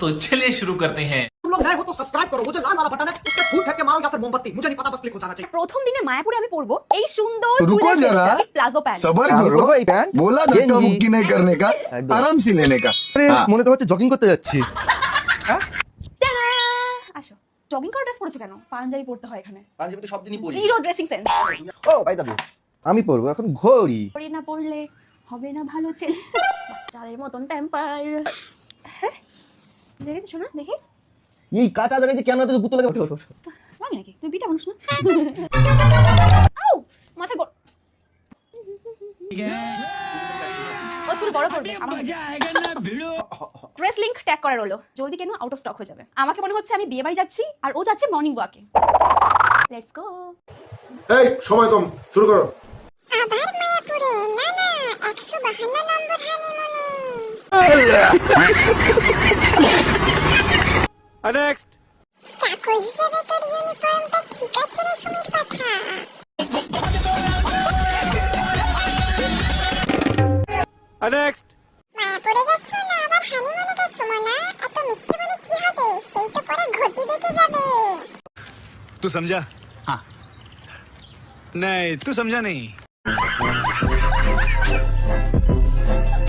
तो चलिए शुरू करते हैं। तुम लोग नए हो तो सब्सक्राइब करो, वो जो लाल वाला बटन है उस पे फूट फेंक के मारो या फिर मोमबत्ती, मुझे नहीं पता, बस क्लिक हो जाना चाहिए। প্রথম দিনে মায়াপুরে আমি পরবো এই সুন্দর रुको जरा, প্লাজো প্যান্ট। सबर আমি करो। পরবো এই প্যান্ট, बोला धक्का গেঞ্জি। मुक्की नहीं करने का, একদম। आराम से लेने का। আরে, हाँ। মনে তো হচ্ছে জগিং করতে যাচ্ছি। টাডা! আসো জগিং করা ড্রেস পরেছো কেন? পাঞ্জাবি পরতে হয় এখানে। পাঞ্জাবি তো সব দিনই পরি। Zero dressing sense. ও ভাই দাবু, আমি পরবো এখন ঘড়ি। পরে না পড়লে হবে না ভালো ছেলে। বাচ্চাদের মতন টেম্পার। হ্যাঁ দেখেছো না? দেখি এই কাটা জায়গায় যে কেন এত গুতো লাগে ওঠো ওঠো। লাগে নাকি? তুমি বিটা মানুষ না? আউ মাথা গড়। ও চুল বড় করবে আমার প্রেস লিংক ট্যাগ করা রইলো, জলদি কেন আউট অফ স্টক হয়ে যাবে। আমাকে মনে হচ্ছে আমি বিয়ে বাড়ি যাচ্ছি আর ও যাচ্ছে মর্নিং ওয়াকে। Let's go. এই সময় কম, শুরু করো। আবার মায়াপুরে না না 152 নম্বর হানিমুনে। নেক্সট চাকর হিসেবে তোর ইউনিফর্মটা ঠিক আছে রে সুমির পাঠা। নেক্সট মায়াপুরে গেছো না আবার হানিমুনে গেছো মনা? এত মিথ্যে বলে কি হবে? সেই তো পরে ঘটি বেঁকে যাবে। तू समझा? हाँ। नहीं, तू समझा नहीं।